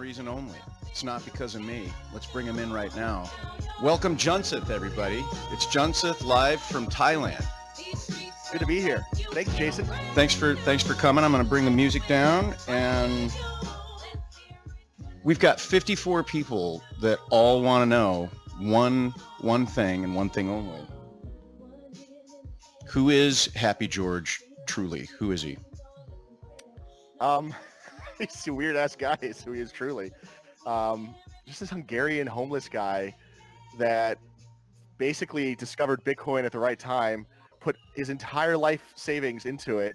reason only. It's not because of me. Let's bring him in right now. Welcome, Junseth, everybody. It's Junseth live from Thailand. Good to be here. Thanks, Jason. Thanks for coming. I'm going to bring the music down, and we've got 54 people that all want to know one thing and one thing only. Who is Happy George truly? Who is he? He's a weird-ass guy is who he is truly. Just this Hungarian homeless guy that basically discovered Bitcoin at the right time, put his entire life savings into it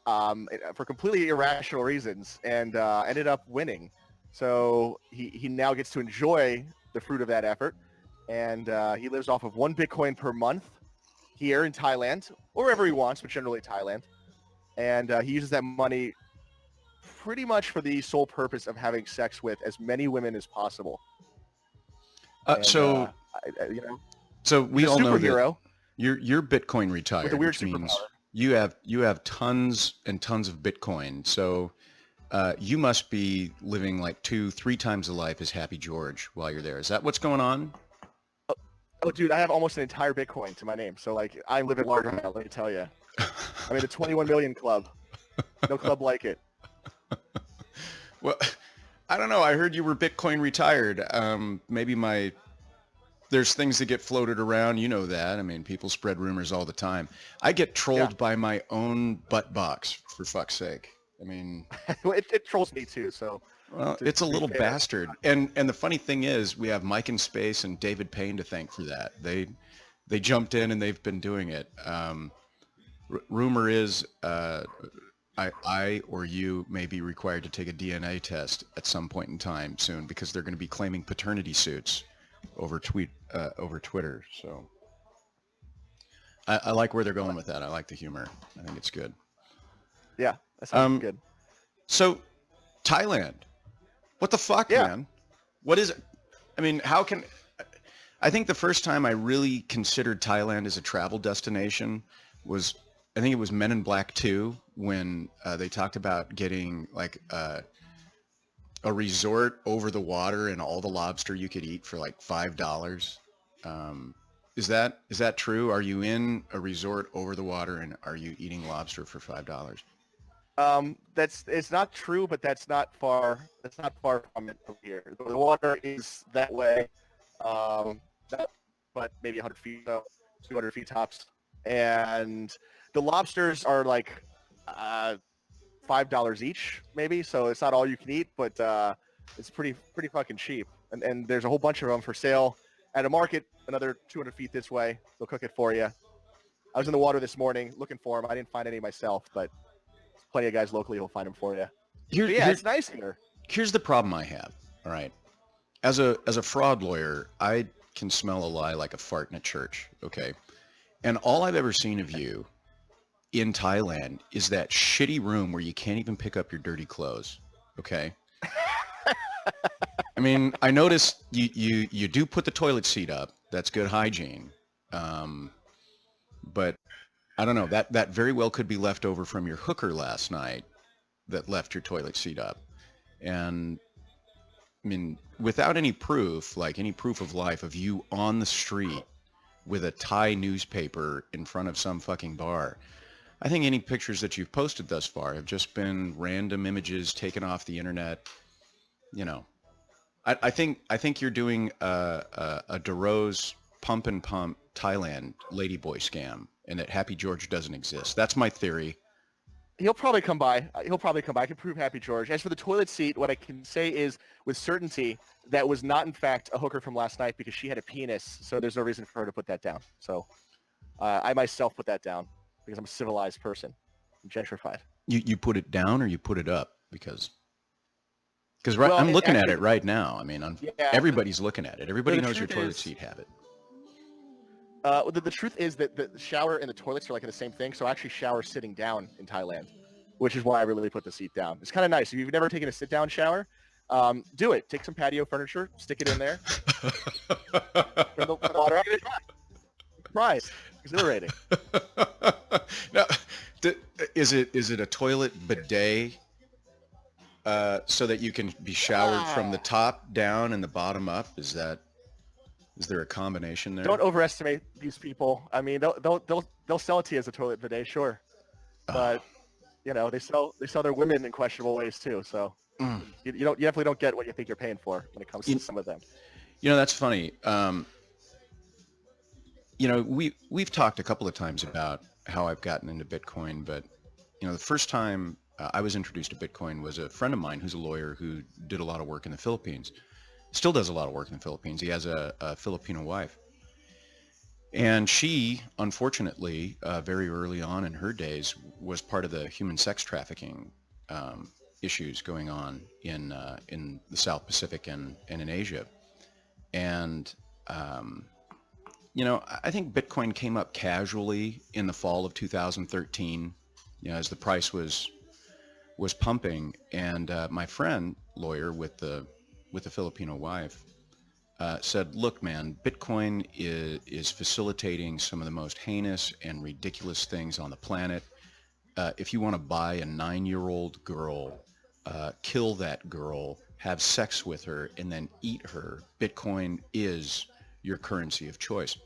for completely irrational reasons, and ended up winning. So he now gets to enjoy the fruit of that effort, and he lives off of 1 Bitcoin per month here in Thailand, or wherever he wants, but generally Thailand. And he uses that money pretty much for the sole purpose of having sex with as many women as possible. So we all know that you're Bitcoin retired, with a weird which means superpower. you have tons and tons of Bitcoin. So you must be living like 2-3 times the life as Happy George while you're there. Is that what's going on? Oh, dude, I have almost an entire Bitcoin to my name. So like, I live in large amount. Let me tell you, I'm in the 21 million club. No club like it. Well, I don't know. I heard you were Bitcoin retired. There's things that get floated around. You know that. I mean, people spread rumors all the time. I get trolled by my own butt box, for fuck's sake. I mean, it trolls me too. So, well, it's a little bastard. And the funny thing is, we have Mike in Space and David Payne to thank for that. They jumped in and they've been doing it. Rumor is, I or you may be required to take a DNA test at some point in time soon, because they're going to be claiming paternity suits over Twitter. So I like where they're going with that. I like the humor. I think it's good. Yeah, that sounds good. So Thailand, what the fuck, man? What is it? I mean, I think the first time I really considered Thailand as a travel destination was, I think it was Men in Black 2, when they talked about getting like a resort over the water and all the lobster you could eat for like $5. Is that true? Are you in a resort over the water and are you eating lobster for $5? It's not true, but that's not far from it from here. The water is that way, but maybe 100 feet, 200 feet tops, and the lobsters are like $5 each, maybe. So it's not all you can eat, but it's pretty fucking cheap. And there's a whole bunch of them for sale at a market another 200 feet this way. They'll cook it for you. I was in the water this morning looking for them. I didn't find any myself, but there's plenty of guys locally who'll find them for you. It's nice here. Here's the problem I have. All right, as a fraud lawyer, I can smell a lie like a fart in a church. Okay, and all I've ever seen of you in Thailand is that shitty room where you can't even pick up your dirty clothes. Okay. I mean, I noticed you do put the toilet seat up. That's good hygiene. But I don't know, that very well could be left over from your hooker last night that left your toilet seat up. And I mean, without any proof, like any proof of life of you on the street with a Thai newspaper in front of some fucking bar, I think any pictures that you've posted thus far have just been random images taken off the internet. You know, I think you're doing a DeRose pump and pump Thailand ladyboy scam, and that Happy George doesn't exist. That's my theory. He'll probably come by. I can prove Happy George. As for the toilet seat, what I can say is with certainty that was not in fact a hooker from last night, because she had a penis, so there's no reason for her to put that down. So I myself put that down because I'm a civilized person. I'm gentrified. You put it down or you put it up? Because I'm looking at it right now. I mean, everybody's looking at it. Everybody knows your toilet seat habit. The truth is that the shower and the toilets are like in the same thing, so I actually shower sitting down in Thailand, which is why I really put the seat down. It's kind of nice. If you've never taken a sit-down shower, do it. Take some patio furniture, stick it in there. Turn the water on. Surprise. Exhilarating. Now, is it a toilet bidet so that you can be showered from the top down and the bottom up? Is there a combination there? Don't overestimate these people. I mean, they'll sell it to you as a toilet bidet, sure, but they sell their women in questionable ways too. So you definitely don't get what you think you're paying for when it comes to some of them. That's funny. We've talked a couple of times about how I've gotten into Bitcoin, but the first time I was introduced to Bitcoin was a friend of mine who's a lawyer who did a lot of work in the Philippines. Still does a lot of work in the Philippines. He has a Filipino wife. And she, unfortunately, very early on in her days, was part of the human sex trafficking issues going on in the South Pacific and in Asia. And, I think Bitcoin came up casually in the fall of 2013, as the price was pumping. And my friend, lawyer with the Filipino wife, said, look, man, Bitcoin is facilitating some of the most heinous and ridiculous things on the planet. If you want to buy a 9-year-old girl, kill that girl, have sex with her, and then eat her, Bitcoin is your currency of choice.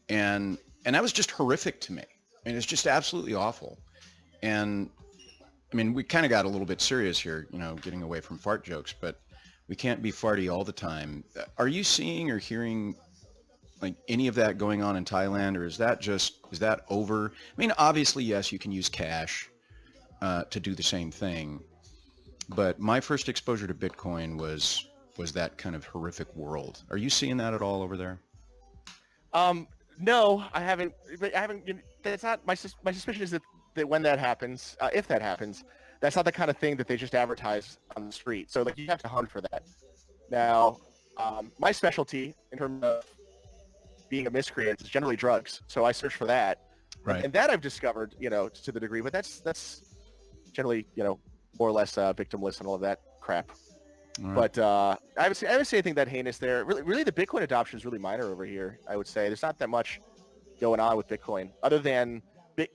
And that was just horrific to me. And it's just absolutely awful. And I mean, we kind of got a little bit serious here, getting away from fart jokes, but we can't be farty all the time. Are you seeing or hearing like any of that going on in Thailand, or is that over? I mean, obviously, yes, you can use cash to do the same thing. But my first exposure to Bitcoin was that kind of horrific world. Are you seeing that at all over there? No, I haven't. That's not my suspicion is that when that happens, if that happens, that's not the kind of thing that they just advertise on the street. So like you have to hunt for that. Now, my specialty in terms of being a miscreant is generally drugs. So I search for that, Right. and that I've discovered, to the degree. But that's generally, more or less victimless and all of that crap. Right. But I haven't seen anything that heinous there. Really, the Bitcoin adoption is really minor over here. I would say there's not that much going on with Bitcoin other than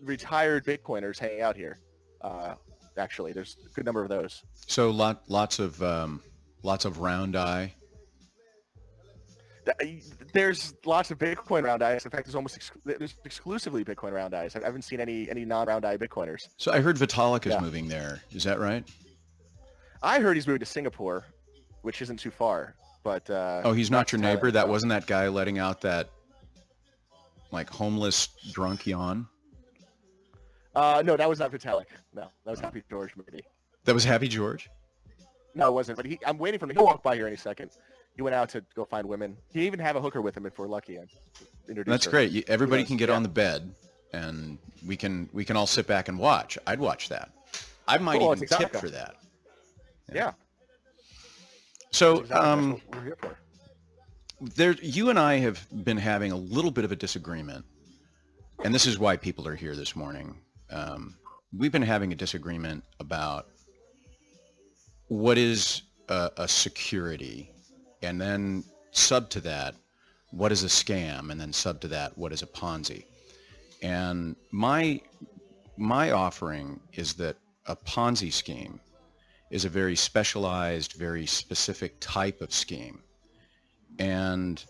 retired Bitcoiners hanging out here. Actually, there's a good number of those. So lots of round eye. There's lots of Bitcoin round eyes. In fact, there's exclusively Bitcoin round eyes. I haven't seen any non-round eye Bitcoiners. So I heard Vitalik is moving there. Is that right? I heard he's moving to Singapore, which isn't too far. But he's not your neighbor? That wasn't that guy letting out that like homeless drunk yawn? No, that was not Vitalik. No, that was Happy George maybe. That was Happy George? No, it wasn't. But I'm waiting for him. He'll walk by here any second. He went out to go find women. He even have a hooker with him if we're lucky. That's great. Everybody can get on the bed, and we can all sit back and watch. I'd watch that. I might even tip for that. Yeah. So, that's what we're here for. You and I have been having a little bit of a disagreement, and this is why people are here this morning. We've been having a disagreement about what is a security, and then sub to that, what is a scam, and then sub to that, what is a Ponzi. And my offering is that a Ponzi scheme is a very specialized, very specific type of scheme. And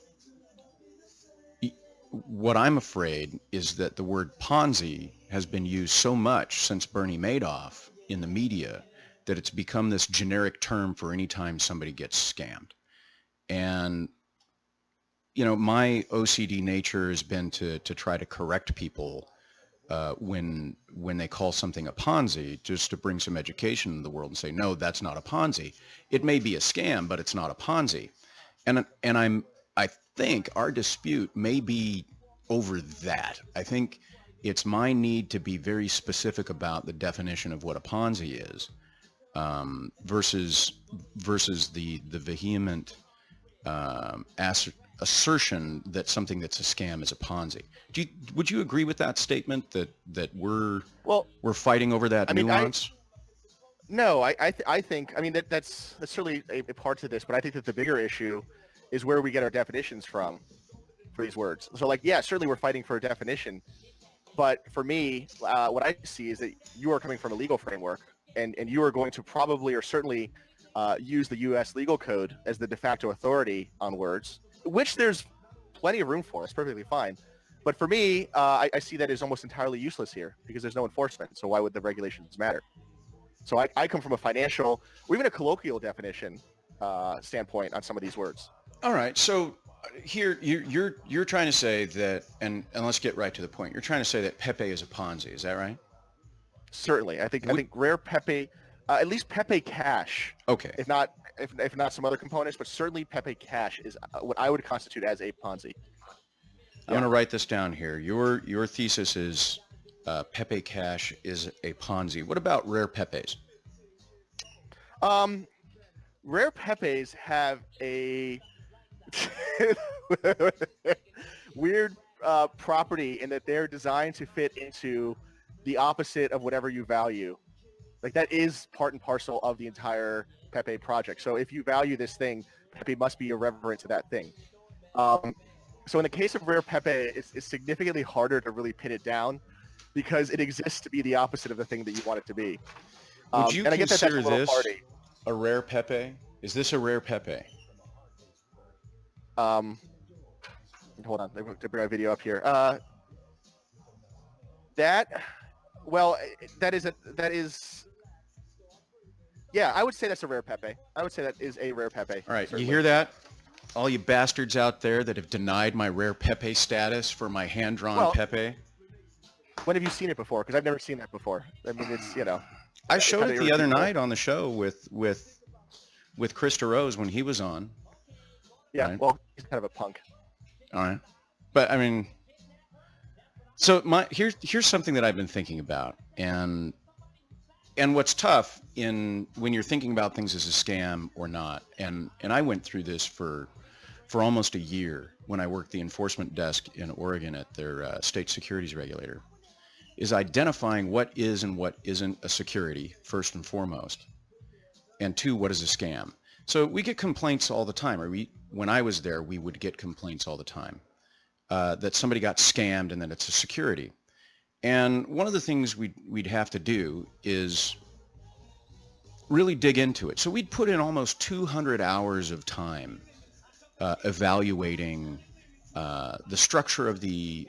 what I'm afraid is that the word Ponzi has been used so much since Bernie Madoff in the media that it's become this generic term for any time somebody gets scammed. And, my OCD nature has been to try to correct people when they call something a Ponzi, just to bring some education in the world and say, no, that's not a Ponzi. It may be a scam, but it's not a Ponzi. And I think our dispute may be over that. I think it's my need to be very specific about the definition of what a Ponzi is, versus the vehement assertion that something that's a scam is a Ponzi. Would you agree with that statement that we're fighting over that nuance? No, I think that's certainly a part to this, but I think that the bigger issue is where we get our definitions from for these words. So certainly we're fighting for a definition, but for me, what I see is that you are coming from a legal framework, and you are going to probably or certainly use the U.S. legal code as the de facto authority on words, which there's plenty of room for. It's perfectly fine. But for me, I see that as almost entirely useless here because there's no enforcement. So why would the regulations matter? So I come from a financial or even a colloquial definition standpoint on some of these words. All right. So here you're trying to say that, and let's get right to the point. You're trying to say that Pepe is a Ponzi. Is that right? Certainly, I think rare Pepe, at least Pepe Cash. Okay. If not some other components, but certainly Pepe Cash is what I would constitute as a Ponzi. I'm going to write this down here. Your thesis is Pepe Cash is a Ponzi. What about rare Pepes? Rare Pepes have a weird property in that they're designed to fit into the opposite of whatever you value. Like that is part and parcel of the entire Pepe project. So if you value this thing, Pepe must be irreverent to that thing. So in the case of rare Pepe, it's significantly harder to really pin it down because it exists to be the opposite of the thing that you want it to be. Would you and I consider get that this party. a rare Pepe? Is this a rare Pepe? Hold on, let me bring my video up here. That is. Yeah, I would say that's a rare Pepe. I would say that is a rare Pepe. All right, certainly. You hear that? All you bastards out there that have denied my rare Pepe status for my hand-drawn Pepe. When have you seen it before? Because I've never seen that before. I mean, it's, I showed it the other night on the show with Chris DeRose when he was on. Yeah, right? Well, he's kind of a punk. All right. But, I mean, so here's something that I've been thinking about. And what's tough when you're thinking about things as a scam or not, and I went through this for almost a year when I worked the enforcement desk in Oregon at their state securities regulator, is identifying what is and what isn't a security, first and foremost, and two, what is a scam. So we get complaints all the time, or when I was there, we would get complaints all the time that somebody got scammed and that it's a security. And one of the things we'd have to do is really dig into it. So we'd put in almost 200 hours of time evaluating the structure of the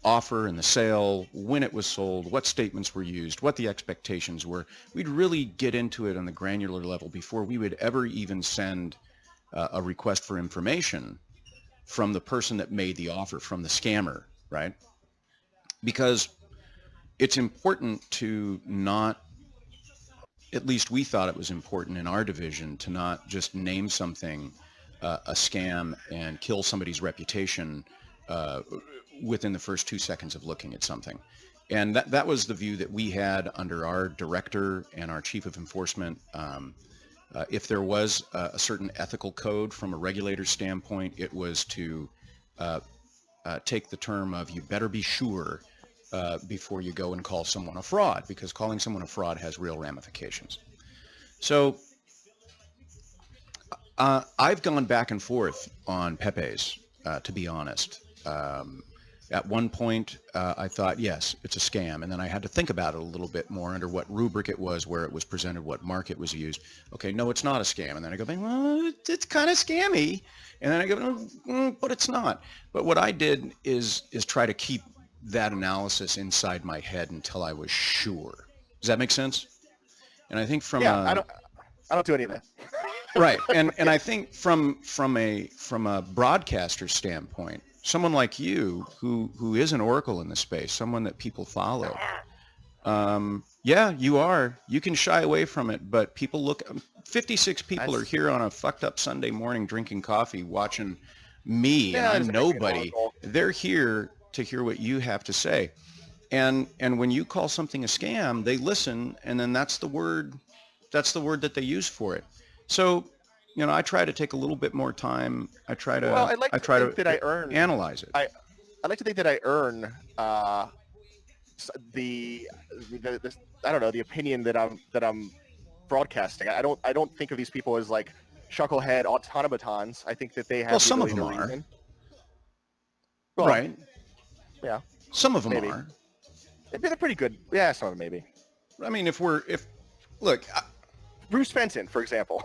offer and the sale, when it was sold, what statements were used, what the expectations were. We'd really get into it on the granular level before we would ever even send a request for information from the person that made the offer, from the scammer, right? Because it's important to not, at least we thought it was important in our division, to not just name something a scam and kill somebody's reputation within the first 2 seconds of looking at something. And that was the view that we had under our director and our chief of enforcement. If there was a certain ethical code from a regulator's standpoint, it was to take the term of you better be sure before you go and call someone a fraud, because calling someone a fraud has real ramifications. So I've gone back and forth on Pepes, to be honest. At one point, I thought, yes, it's a scam. And then I had to think about it a little bit more under what rubric it was, where it was presented, what market was used. Okay, no, it's not a scam. And then I go, well, it's kind of scammy. And then I go, but it's not. But what I did is try to keep that analysis inside my head until I was sure. Does that make sense? And I think from I don't do any of that. Right. And I think from a broadcaster standpoint, someone like you who is an oracle in the space, someone that people follow, yeah, you are. You can shy away from it, but people look. 56 people are here on a fucked up Sunday morning drinking coffee, watching me, and I'm nobody. They're here to hear what you have to say, and when you call something a scam, they listen, and then that's the word that they use for it. So, I try to take a little bit more time. I try to analyze it. I like to think that I earn the I don't know, the opinion that I'm broadcasting. I don't think of these people as like chucklehead automatons. I think that they have some of them are. Reason. Well, right. Yeah. Some of them are. They're pretty good. Yeah, some of them maybe. I mean, if look, Bruce Fenton, for example.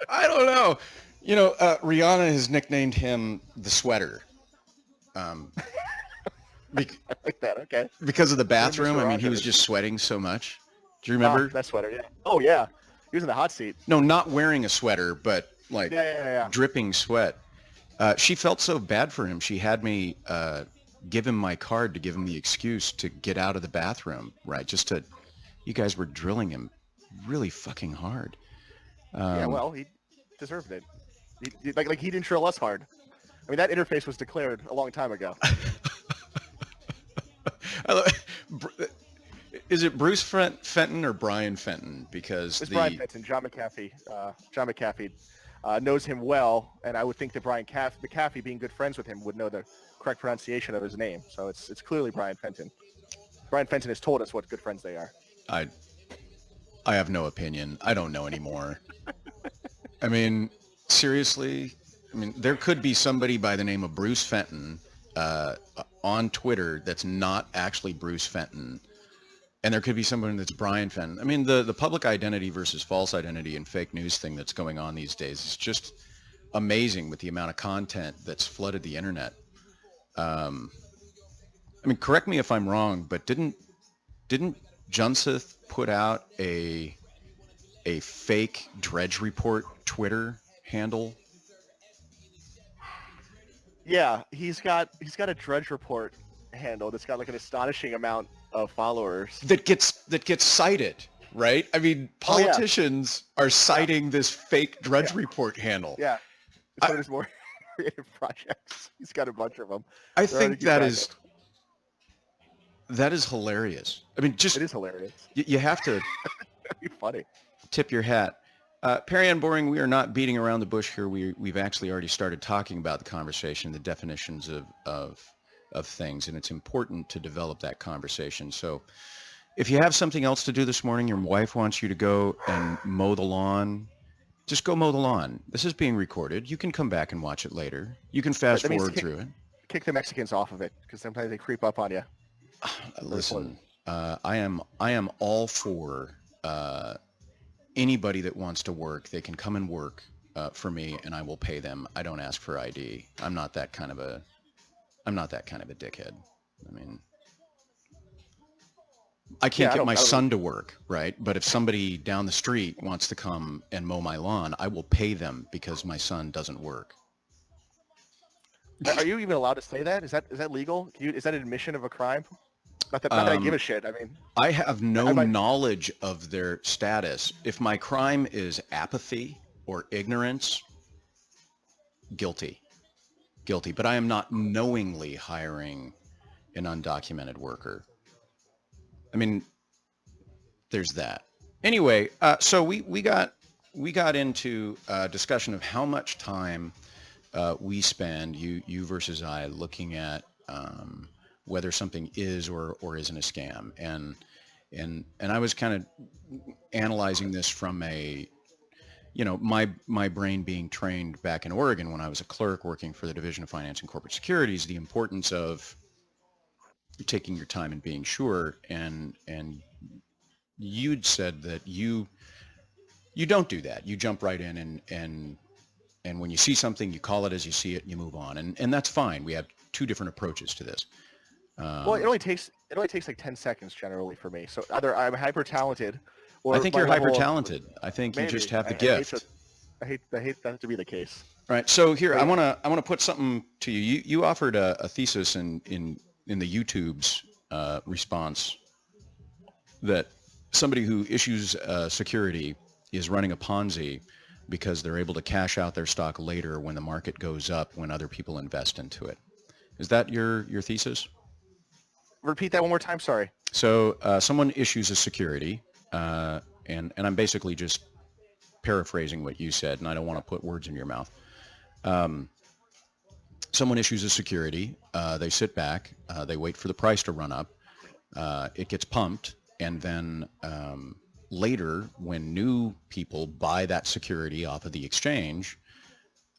I don't know. You know, Rihanna has nicknamed him the sweater. Bec- I like that. Okay. because of the bathroom. I mean, he was Roger. just sweating so much. Do you Ah, remember? that sweater. Yeah. Oh yeah. He was in the hot seat. No, not wearing a sweater, but like Yeah. dripping sweat. She felt so bad for him. She had me give him my card to give him the excuse to get out of the bathroom, right? You guys were drilling him really fucking hard. Yeah. Well, he deserved it. Like he didn't drill us hard. I mean, that interface was declared a long time ago. Is it Bruce Fenton or Brian Fenton? Because It's Brian Fenton. John McAfee. John McAfee knows him well, and I would think that Brian McAfee, being good friends with him, would know the correct pronunciation of his name. So it's clearly Brian Fenton. Brian Fenton has told us what good friends they are. I have no opinion. I don't know anymore. I mean, seriously. I mean, there could be somebody by the name of Bruce Fenton on Twitter that's not actually Bruce Fenton. And there could be someone that's Brian Fenton. I mean, the public identity versus false identity and fake news thing that's going on these days is just amazing with the amount of content that's flooded the internet. I mean, correct me if I'm wrong, but didn't Junseth put out a fake Dredge Report Twitter handle? Yeah, he's got a Drudge Report handle that's got like an astonishing amount of followers. That gets cited, right? I mean, politicians are citing this fake Drudge Report handle. Yeah, it's one of his more creative projects. He's got a bunch of them. I think that is hilarious. I mean, just it is hilarious. You have to That'd be funny. tip your hat. Perry and Boring, we are not beating around the bush here. We've actually already started talking about the conversation, the definitions of things, and it's important to develop that conversation. So if you have something else to do this morning, your wife wants you to go and mow the lawn, just go mow the lawn. This is being recorded. You can come back and watch it later. You can fast forward through it. Kick the Mexicans off of it, because sometimes they creep up on you. Listen, I am all for anybody that wants to work. They can come and work for me, and I will pay them. I don't ask for ID. I'm not that kind of a dickhead. I mean, I can't get my son to work, right? But if somebody down the street wants to come and mow my lawn, I will pay them because my son doesn't work. Are you even allowed to say that? Is that legal? Is that an admission of a crime? Not that I give a shit. I mean, I have no knowledge of their status. If my crime is apathy or ignorance, guilty. But I am not knowingly hiring an undocumented worker. I mean, there's that. Anyway, so we got into a discussion of how much time we spend, you versus I, looking at whether something is or isn't a scam, and I was kind of analyzing this from a, you know, my brain being trained back in Oregon when I was a clerk working for the Division of Finance and Corporate Securities, the importance of taking your time and being sure, and you'd said that you don't do that. You jump right in and when you see something, you call it as you see it and you move on, and that's fine. We have two different approaches to this. Well, it only takes like 10 seconds generally for me. So either I'm hyper talented, or I think you're hyper talented. I think you just have the gift. I hate that to be the case. Right. So here, I want to put something to you. You offered a thesis in the YouTube's response that somebody who issues security is running a Ponzi because they're able to cash out their stock later when the market goes up when other people invest into it. Is that your thesis? Repeat that one more time. Sorry. So someone issues a security, and I'm basically just paraphrasing what you said, and I don't want to put words in your mouth. Someone issues a security, they sit back, they wait for the price to run up, it gets pumped, and then later, when new people buy that security off of the exchange,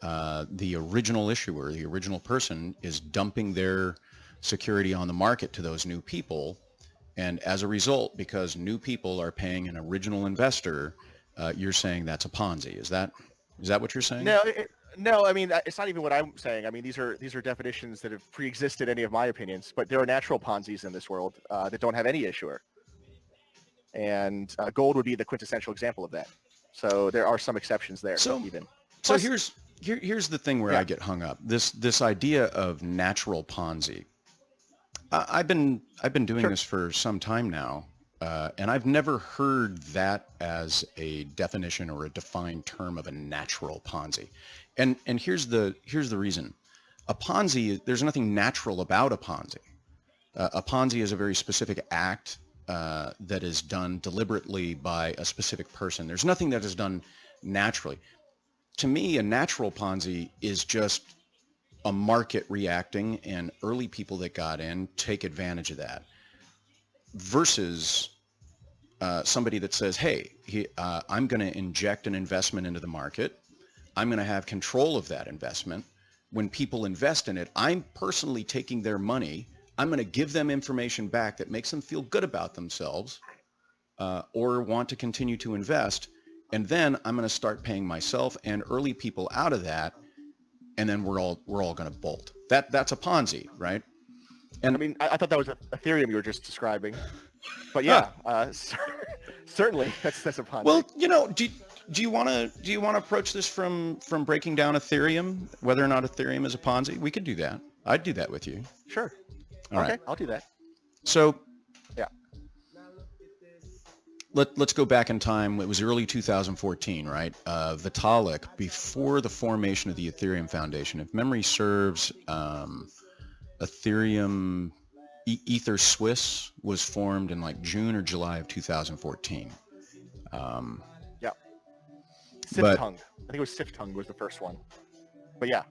the original issuer, the original person, is dumping their security on the market to those new people, And as a result, because new people are paying an original investor, you're saying that's a Ponzi. Is that what you're saying? No, I mean, it's not even what I'm saying. I mean, these are definitions that have pre-existed any of my opinions, but there are natural Ponzi's in this world that don't have any issuer. And gold would be the quintessential example of that. So there are some exceptions there even. So here's the thing where I get hung up. This idea of natural Ponzi. I've been doing this for some time now, and I've never heard that as a definition or a defined term of a natural Ponzi. And here's the reason. A Ponzi, there's nothing natural about a Ponzi. A Ponzi is a very specific act that is done deliberately by a specific person. There's nothing that is done naturally. To me, a natural Ponzi is just a market reacting, and early people that got in take advantage of that, versus somebody that says, hey, I'm going to inject an investment into the market. I'm going to have control of that investment. When people invest in it, I'm personally taking their money. I'm going to give them information back that makes them feel good about themselves or want to continue to invest. And then I'm going to start paying myself and early people out of that. And then we're all going to bolt. That's a Ponzi, right? And I mean, I thought that was Ethereum you were just describing, but yeah, certainly that's a Ponzi. Well, do you want to approach this from breaking down Ethereum, whether or not Ethereum is a Ponzi? We could do that. I'd do that with you. Sure. All right. I'll do that. So yeah, let's go back in time. It was early 2014, right? Vitalik, before the formation of the Ethereum Foundation, if memory serves, Ethereum Ether Swiss was formed in like June or July of 2014. Yeah. Siftung. I think it was Siftung was the first one. But yeah.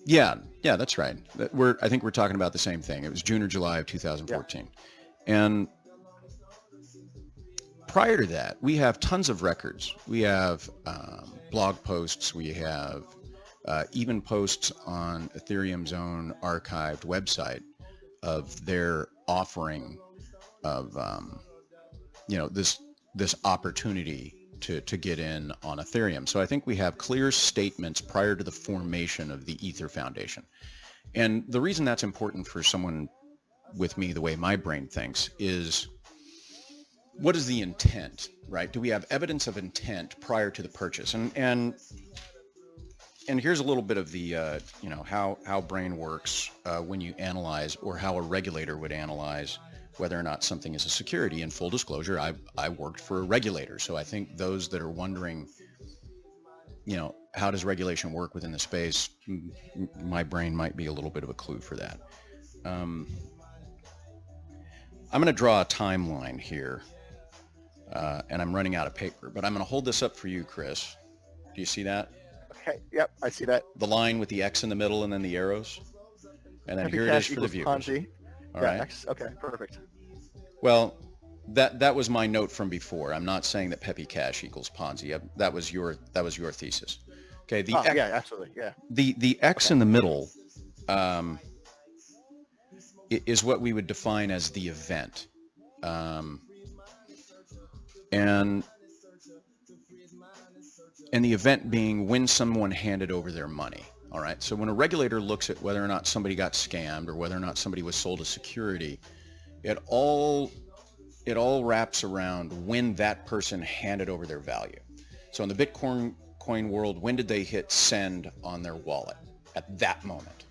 Yeah, that's right. I think we're talking about the same thing. It was June or July of 2014. Yeah. And prior to that, we have tons of records. We have blog posts. We have even posts on Ethereum's own archived website of their offering of this opportunity to get in on Ethereum. So I think we have clear statements prior to the formation of the Ether Foundation. And the reason that's important for someone with me, the way my brain thinks, is what is the intent, right? Do we have evidence of intent prior to the purchase? And here's a little bit of the, how brain works when you analyze, or how a regulator would analyze whether or not something is a security. In full disclosure, I worked for a regulator. So I think those that are wondering, how does regulation work within the space, my brain might be a little bit of a clue for that. I'm going to draw a timeline here, and I'm running out of paper, but I'm going to hold this up for you, Chris. Do you see that? Okay, yep, I see that. The line with the X in the middle and then the arrows. And then here it is for the viewers. Ponzi. All right. X. Okay, perfect. Well, that was my note from before. I'm not saying that Pepe Cash equals Ponzi. That was your thesis. Okay. Yeah, absolutely. Yeah. The X in the middle is what we would define as the event. And the event being when someone handed over their money. All right. So when a regulator looks at whether or not somebody got scammed or whether or not somebody was sold a security, it all wraps around when that person handed over their value. So in the Bitcoin world, when did they hit send on their wallet? At that moment.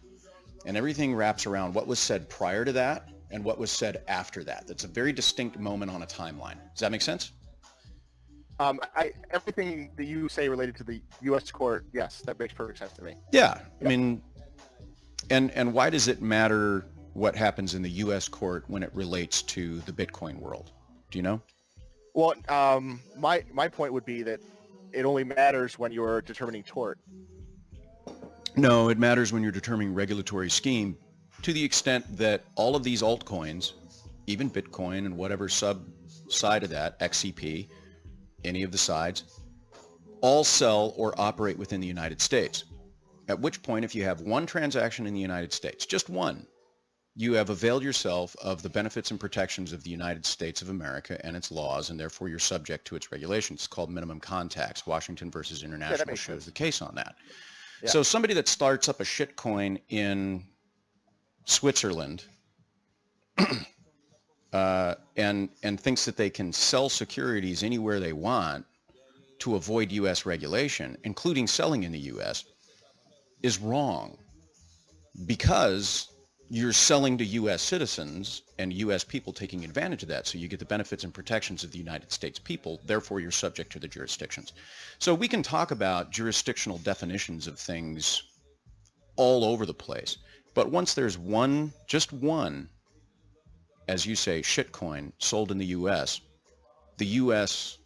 And everything wraps around what was said prior to that and what was said after that. That's a very distinct moment on a timeline. Does that make sense? Everything that you say related to the U.S. court, yes, that makes perfect sense to me. Yeah. I mean, and why does it matter what happens in the U.S. court when it relates to the Bitcoin world? Do you know? Well, my point would be that it only matters when you're determining tort. No, it matters when you're determining regulatory scheme, to the extent that all of these altcoins, even Bitcoin and whatever sub-side of that, XCP, any of the sides, all sell or operate within the United States. At which point, if you have one transaction in the United States, just one, you have availed yourself of the benefits and protections of the United States of America and its laws, and therefore you're subject to its regulations. It's called minimum contacts. Washington versus Yeah, that International makes shows sense. the case on that. Yeah. So somebody that starts up a shitcoin in Switzerland and thinks that they can sell securities anywhere they want to avoid U.S. regulation, including selling in the U.S., is wrong, because you're selling to U.S. citizens and U.S. people taking advantage of that. So you get the benefits and protections of the United States people. Therefore, you're subject to the jurisdictions. So we can talk about jurisdictional definitions of things all over the place. But once there's one, just one, as you say, shitcoin sold in the U.S., the U.S.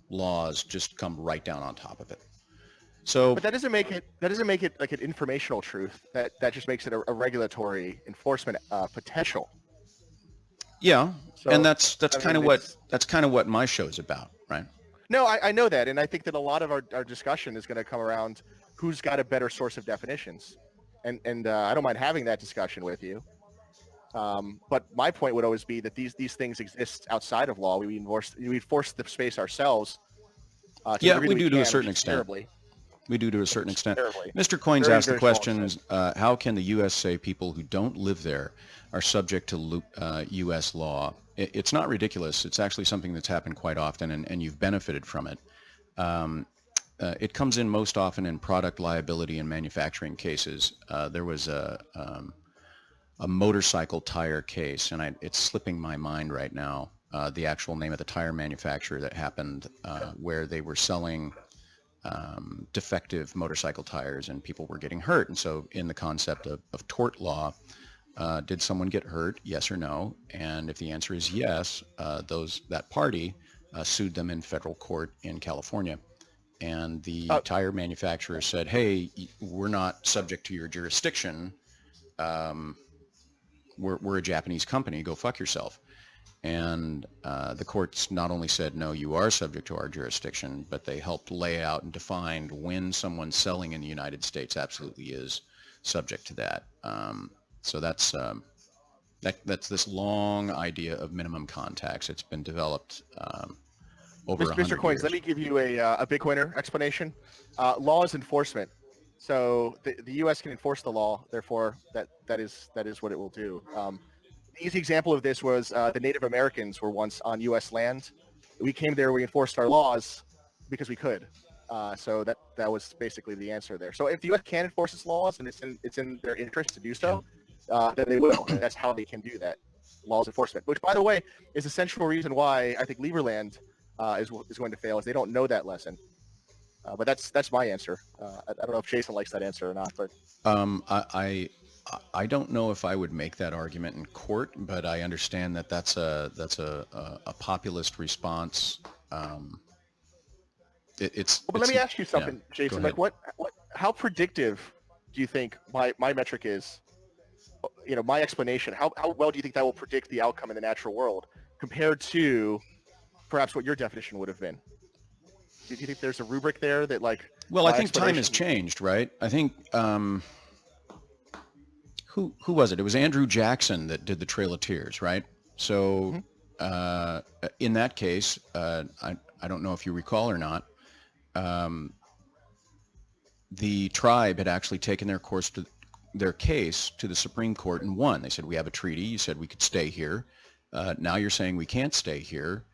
laws just come right down on top of it. So, But that doesn't make it like an informational truth. That just makes it a regulatory enforcement potential. yeah, So and that's I kind mean, of what my show's about, right? no, I know that, and I think that a lot of our discussion is going to come around who's got a better source of definitions, and I don't mind having that discussion with you. But my point would always be that these things exist outside of law. We force the space ourselves to the Yeah, degree we that we do to a can, certain which is extent. terribly, We do to a certain extent. terribly, Mr. Coins very asked the very small extent. questions, how can the U.S. say people who don't live there are subject to U.S. law? It's not ridiculous. It's actually something that's happened quite often, and you've benefited from it. It comes in most often in product liability and manufacturing cases. There was a motorcycle tire case, and it's slipping my mind right now, the actual name of the tire manufacturer that happened, where they were selling defective motorcycle tires and people were getting hurt. And so in the concept of tort law, did someone get hurt? Yes or no? And if the answer is yes, that party sued them in federal court in California. And the tire manufacturer said, hey, we're not subject to your jurisdiction. We're a Japanese company. Go fuck yourself. And the courts not only said, no, you are subject to our jurisdiction, but they helped lay out and defined when someone selling in the United States absolutely is subject to that. So that's this long idea of minimum contacts. It's been developed over 100 Mr. Coins, years. let me give you a Bitcoiner explanation. Law is enforcement. So the U.S. can enforce the law. Therefore, that is what it will do. The easy example of this was the Native Americans were once on U.S. land. We came there, we enforced our laws because we could. So that was basically the answer there. So if the U.S. can enforce its laws and it's in their interest to do so, then they will. And that's how they can do that. Laws enforcement, which, by the way, is a central reason why I think Lieberland is going to fail, is they don't know that lesson. But that's my answer. I don't know if Jason likes that answer or not, but I don't know if I would make that argument in court, but I understand that that's a populist response. but let me ask you something, yeah, Jason. go Like, ahead. how predictive do you think my metric is? You know, my explanation. How well do you think that will predict the outcome in the natural world compared to perhaps what your definition would have been? Do you think there's a rubric there that, like, Well, I my think time has explanation? changed, right? I think who was it? It was Andrew Jackson that did the Trail of Tears, right? So in that case, I don't know if you recall or not, the tribe had actually taken their case to the Supreme Court and won. They said, we have a treaty. You said we could stay here. Now you're saying we can't stay here.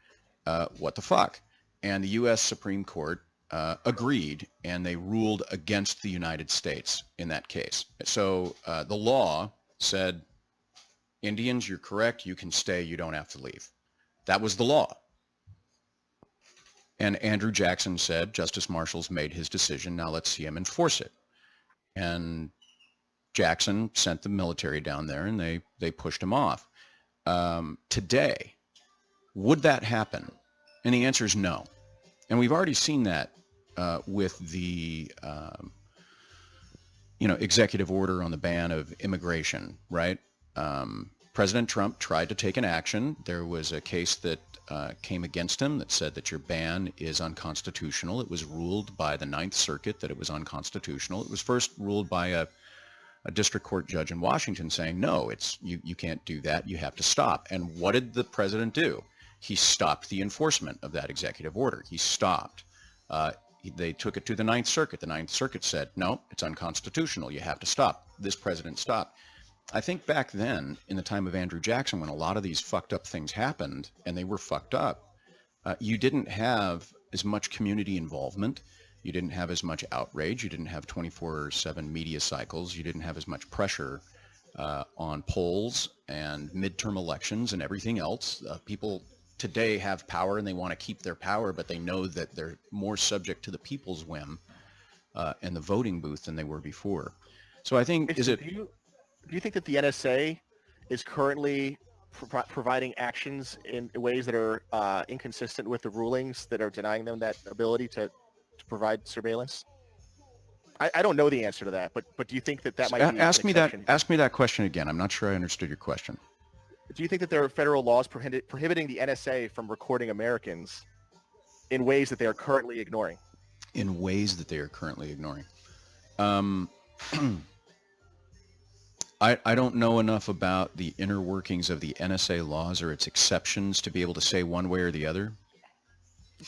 What the fuck? And the U.S. Supreme Court agreed, and they ruled against the United States in that case. So the law said, Indians, you're correct. You can stay. You don't have to leave. That was the law. And Andrew Jackson said, Justice Marshall's made his decision. Now let's see him enforce it. And Jackson sent the military down there, and they pushed him off. Today, would that happen? And the answer is no. And we've already seen that with the executive order on the ban of immigration, right? President Trump tried to take an action. There was a case that came against him that said that your ban is unconstitutional. It was ruled by the Ninth Circuit that it was unconstitutional. It was first ruled by a district court judge in Washington saying, no, it's you can't do that. You have to stop. And what did the president do? He stopped the enforcement of that executive order. He stopped. They took it to the Ninth Circuit. The Ninth Circuit said, no, it's unconstitutional. You have to stop. This president stopped. I think back then, in the time of Andrew Jackson, when a lot of these fucked up things happened, and they were fucked up, you didn't have as much community involvement. You didn't have as much outrage. You didn't have 24/7 media cycles. You didn't have as much pressure on polls and midterm elections and everything else. People today have power and they want to keep their power, but they know that they're more subject to the people's whim and the voting booth than they were before. So I think, Do you think that the NSA is currently providing actions in ways that are inconsistent with the rulings that are denying them that ability to provide surveillance? I don't know the answer to that, but do you think that might be an exception? Ask me that question again. I'm not sure I understood your question. Do you think that there are federal laws prohibiting the NSA from recording Americans in ways that they are currently ignoring? In ways that they are currently ignoring. I don't know enough about the inner workings of the NSA laws or its exceptions to be able to say one way or the other.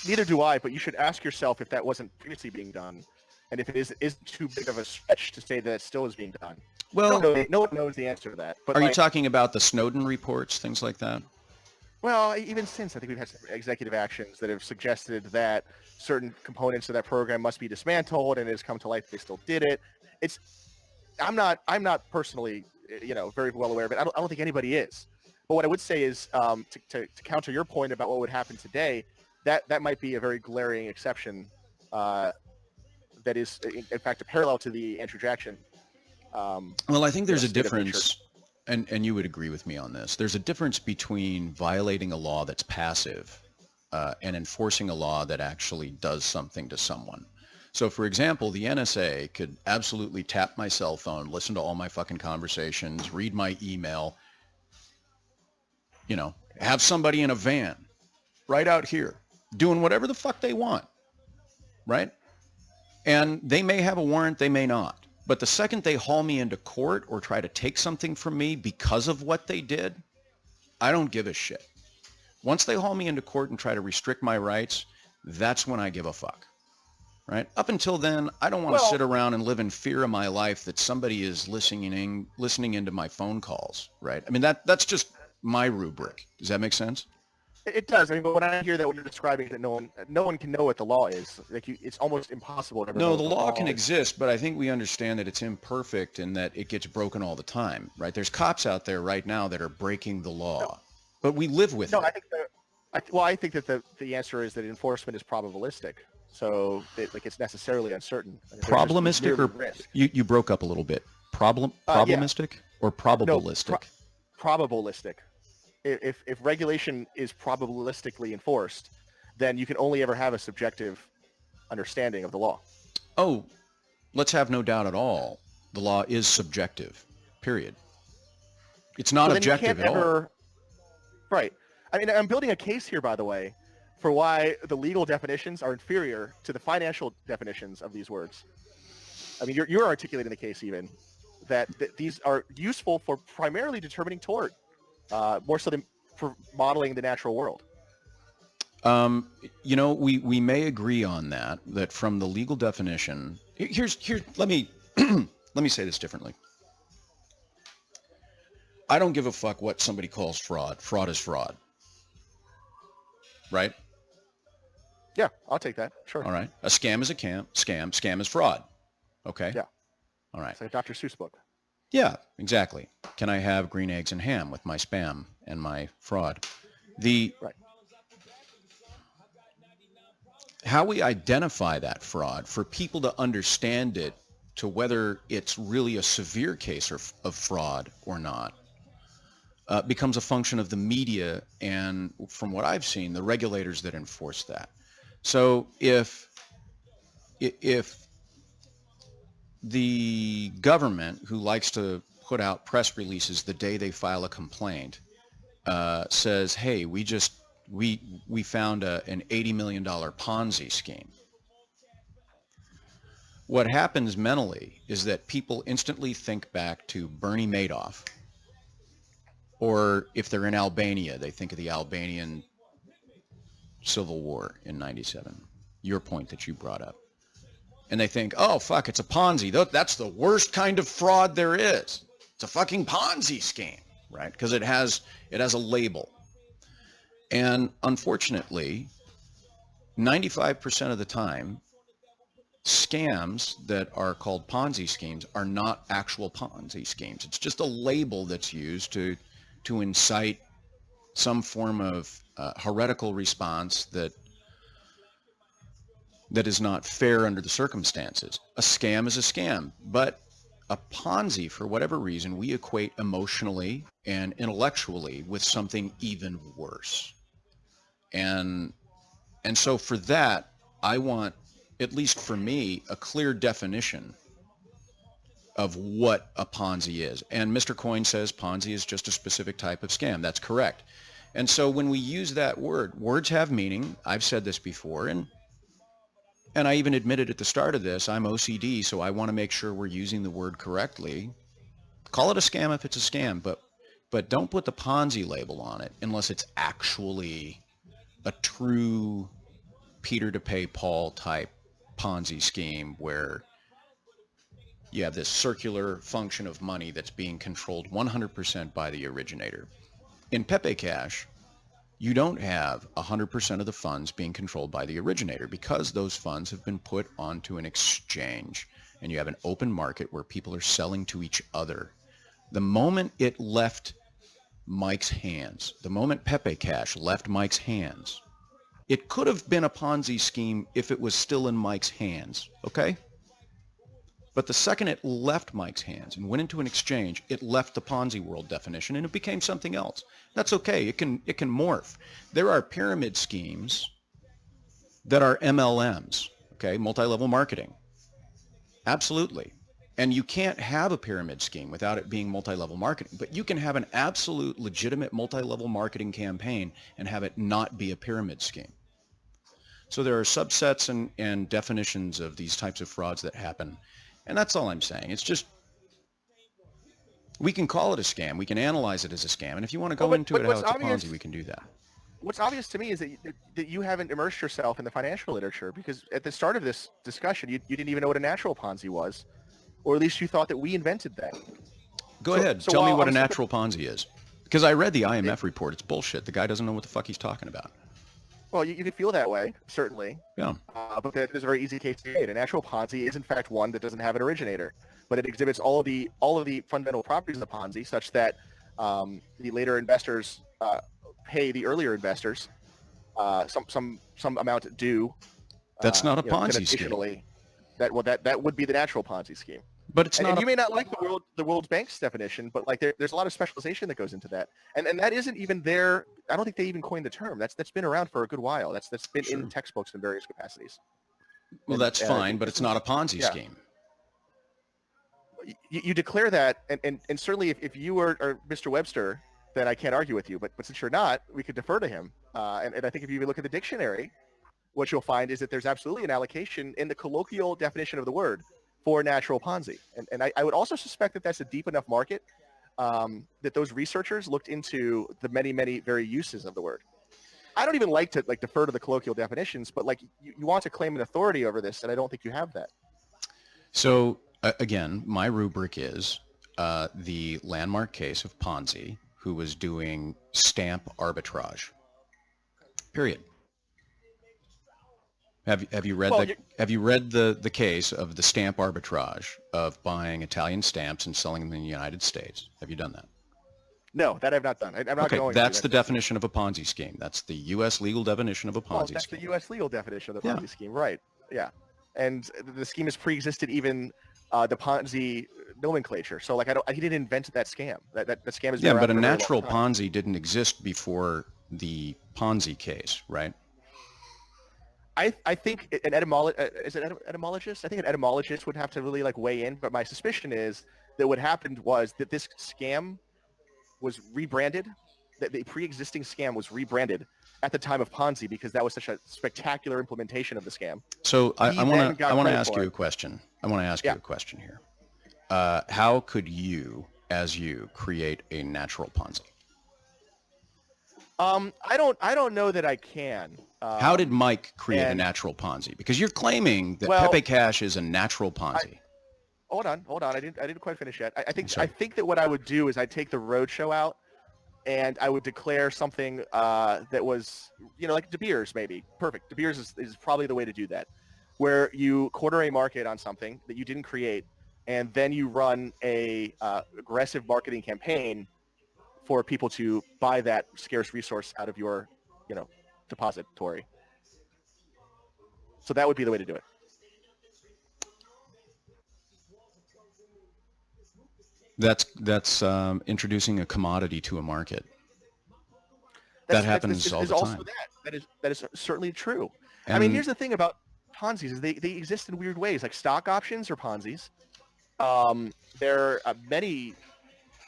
Neither do I, but you should ask yourself if that wasn't previously being done, and if it is too big of a stretch to say that it still is being done. Well, no one knows the answer to that. But are you talking about the Snowden reports, things like that? Well, even since, I think we've had some executive actions that have suggested that certain components of that program must be dismantled, and it has come to light that they still did it. I'm not personally, very well aware of it. I don't think anybody is. But what I would say is, to counter your point about what would happen today, that might be a very glaring exception. That is, in fact, a parallel to the Andrew Jackson. Well, I think there's a difference, and you would agree with me on this. There's a difference between violating a law that's passive and enforcing a law that actually does something to someone. So, for example, the NSA could absolutely tap my cell phone, listen to all my fucking conversations, read my email, have somebody in a van right out here doing whatever the fuck they want, right? And they may have a warrant, they may not. But the second they haul me into court or try to take something from me because of what they did, I don't give a shit. Once they haul me into court and try to restrict my rights, that's when I give a fuck. Right? Up until then, I don't want to sit around and live in fear of my life that somebody is listening into my phone calls, right? I mean, that's just my rubric. Does that make sense? It does. I mean, but when I hear that what you're describing, that no one can know what the law is. It's almost impossible to ever know. No, the law can exist, but I think we understand that it's imperfect and that it gets broken all the time, right? There's cops out there right now that are breaking the law, but we live with it. I think that the answer is that enforcement is probabilistic. So it's necessarily uncertain. Probabilistic, or you broke up a little bit. Probabilistic or probabilistic? No, probabilistic. If regulation is probabilistically enforced, then you can only ever have a subjective understanding of the law. Oh, let's have no doubt at all. The law is subjective, period. It's not objective at all. Right. I mean, I'm building a case here, by the way, for why the legal definitions are inferior to the financial definitions of these words. I mean, you're articulating the case even that these are useful for primarily determining tort, more so than for modeling the natural world. We may agree on that from the legal definition. Let me say this differently. I don't give a fuck what somebody calls fraud. Fraud is fraud. Right? Yeah, I'll take that. Sure. All right. A scam is a scam is fraud. Okay? Yeah. All right. It's like a Dr. Seuss book. Yeah, exactly. Can I have green eggs and ham with my spam and my fraud? Right. How we identify that fraud for people to understand it, to whether it's really a severe case of fraud or not, becomes a function of the media and, from what I've seen, the regulators that enforce that. So if the government, who likes to put out press releases the day they file a complaint, says, hey, we found an $80 million Ponzi scheme. What happens mentally is that people instantly think back to Bernie Madoff, or if they're in Albania, they think of the Albanian Civil War in 97, your point that you brought up. And they think, oh, fuck, it's a Ponzi. That's the worst kind of fraud there is. It's a fucking Ponzi scheme, right? Because it has a label. And unfortunately, 95% of the time, scams that are called Ponzi schemes are not actual Ponzi schemes. It's just a label that's used to incite some form of heretical response that is not fair under the circumstances. A scam is a scam, but a Ponzi, for whatever reason, we equate emotionally and intellectually with something even worse. And so for that, I want, at least for me, a clear definition of what a Ponzi is. And Mr. Coyne says Ponzi is just a specific type of scam. That's correct. And so when we use that word, words have meaning. I've said this before, and I even admitted at the start of this, I'm OCD, so I want to make sure we're using the word correctly. Call it a scam if it's a scam, but don't put the Ponzi label on it unless it's actually a true Peter to pay Paul type Ponzi scheme where you have this circular function of money that's being controlled 100% by the originator. In Pepe Cash, you don't have 100% of the funds being controlled by the originator because those funds have been put onto an exchange and you have an open market where people are selling to each other. The moment it left Mike's hands, the moment Pepe Cash left Mike's hands, it could have been a Ponzi scheme if it was still in Mike's hands, okay? But the second it left Mike's hands and went into an exchange, it left the Ponzi world definition and it became something else. That's okay. It can morph. There are pyramid schemes that are MLMs, okay, multi-level marketing. Absolutely. And you can't have a pyramid scheme without it being multi-level marketing, but you can have an absolute legitimate multi-level marketing campaign and have it not be a pyramid scheme. So there are subsets and definitions of these types of frauds that happen. And that's all I'm saying. It's just, we can call it a scam. We can analyze it as a scam. And if you want to go into it how it's a Ponzi, we can do that. What's obvious to me is that you haven't immersed yourself in the financial literature, because at the start of this discussion, you didn't even know what a natural Ponzi was, or at least you thought that we invented that. Go ahead. Tell me what a natural Ponzi is. Because I read the IMF report. It's bullshit. The guy doesn't know what the fuck he's talking about. Well, you could feel that way, certainly. Yeah. But that is a very easy case to make. A natural Ponzi is, in fact, one that doesn't have an originator, but it exhibits all of the fundamental properties of the Ponzi, such that the later investors pay the earlier investors some amount due. That's not a Ponzi scheme. That would be the natural Ponzi scheme. But it's not. And you may not like the World Bank's definition, but like there's a lot of specialization that goes into that, and that isn't even there. I don't think they even coined the term. That's been around for a good while. That's been in textbooks in various capacities. Well, that's fine, but it's not a Ponzi scheme. You declare that, and certainly if you are Mr. Webster, then I can't argue with you. But since you're not, we could defer to him. And I think if you even look at the dictionary, what you'll find is that there's absolutely an allocation in the colloquial definition of the word for natural Ponzi. And I would also suspect that that's a deep enough market that those researchers looked into the many, many very uses of the word. I don't even like to defer to the colloquial definitions, but you want to claim an authority over this, and I don't think you have that. So again, my rubric is the landmark case of Ponzi, who was doing stamp arbitrage. Period. Have you read the case of the stamp arbitrage of buying Italian stamps and selling them in the United States? Have you done that? No, that I've not done. I'm not going. That's the definition of a Ponzi scheme. That's the U.S. legal definition of a Ponzi scheme. That's the U.S. legal definition of the Ponzi scheme, right? Yeah, and the scheme has pre-existed even the Ponzi nomenclature. So he didn't invent that scam. That scam has been around but a for natural Ponzi didn't exist before the Ponzi case, right? I think an etymologist? I think an etymologist would have to really weigh in, but my suspicion is that what happened was that this scam was rebranded. the pre-existing scam was rebranded at the time of Ponzi because that was such a spectacular implementation of the scam. So I want to ask you it. a question. I want to ask Yeah. you a question here. How could you, as you, create a natural Ponzi? I don't know that I can. How did Mike create a natural Ponzi? Because you're claiming that Pepe Cash is a natural Ponzi. Hold on. I didn't quite finish yet. I think that what I would do is I'd take the roadshow out, and I would declare something that was, like De Beers maybe. Perfect. De Beers is probably the way to do that, where you corner a market on something that you didn't create, and then you run a aggressive marketing campaign for people to buy that scarce resource out of your, depository. So that would be the way to do it. That's introducing a commodity to a market. That happens all the time. That is certainly true. And I mean, here's the thing about Ponzi's is they exist in weird ways. Like stock options are Ponzi's. There are many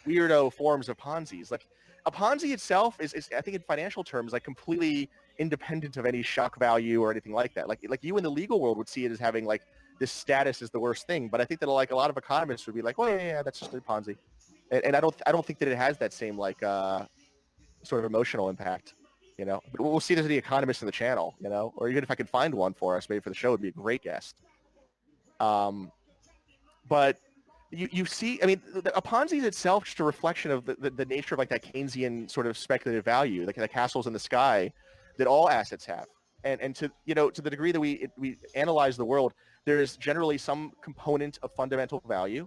weirdo forms of Ponzi's. Like a Ponzi itself is I think in financial terms, like completely independent of any shock value or anything like that. Like you in the legal world would see it as having like this status is the worst thing. But I think that like a lot of economists would be like, oh yeah, that's just a Ponzi. And I don't think that it has that same like sort of emotional impact, But we'll see there's any economists in the channel, or even if I could find one for us, maybe for the show, would be a great guest. But you see, I mean, a Ponzi is itself just a reflection of the nature of like that Keynesian sort of speculative value, like the castles in the sky that all assets have. And to the degree that we analyze the world, there is generally some component of fundamental value,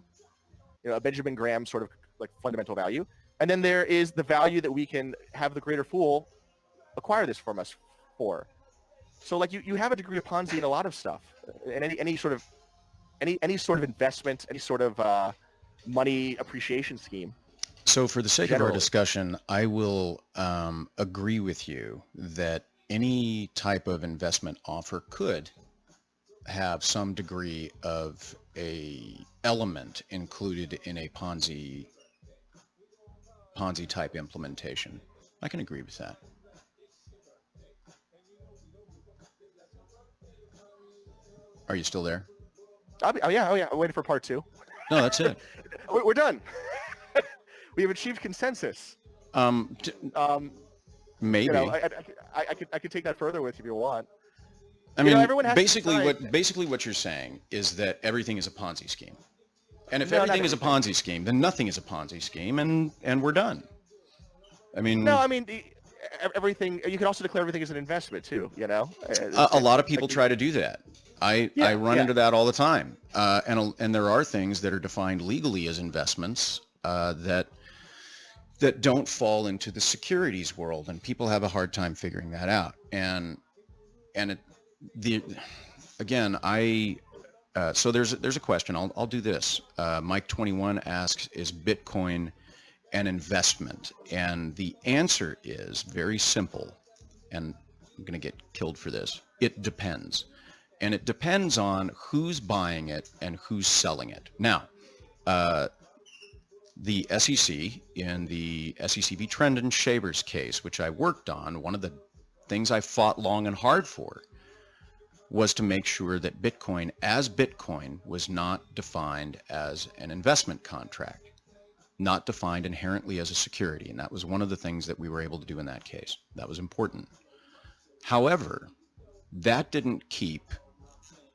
a Benjamin Graham sort of like fundamental value. And then there is the value that we can have the greater fool acquire this from us for. So like you have a degree of Ponzi in a lot of stuff, and any sort of investment, any sort of money appreciation scheme. So for the sake of our discussion, I will agree with you that any type of investment offer could have some degree of a element included in a Ponzi type implementation. I can agree with that. Are you still there? Oh yeah. I'm waiting for part 2. No, that's it. We're done. We have achieved consensus. Maybe. I could take that further with you if you want. I mean, everyone has basically what you're saying is that everything is a Ponzi scheme. And if everything is a Ponzi scheme, then nothing is a Ponzi scheme, and we're done. I mean, everything. You can also declare everything as an investment too. A lot of people try to do that. I run into that all the time, and there are things that are defined legally as investments that don't fall into the securities world, and people have a hard time figuring that out. So there's a question. I'll do this. Mike 21 asks, is Bitcoin an investment? And the answer is very simple, and I'm going to get killed for this. It depends. And it depends on who's buying it and who's selling it. Now, the SEC, in the SEC v. Trendon Shavers case, which I worked on, one of the things I fought long and hard for was to make sure that Bitcoin as Bitcoin was not defined as an investment contract, not defined inherently as a security. And that was one of the things that we were able to do in that case. That was important. However, that didn't keep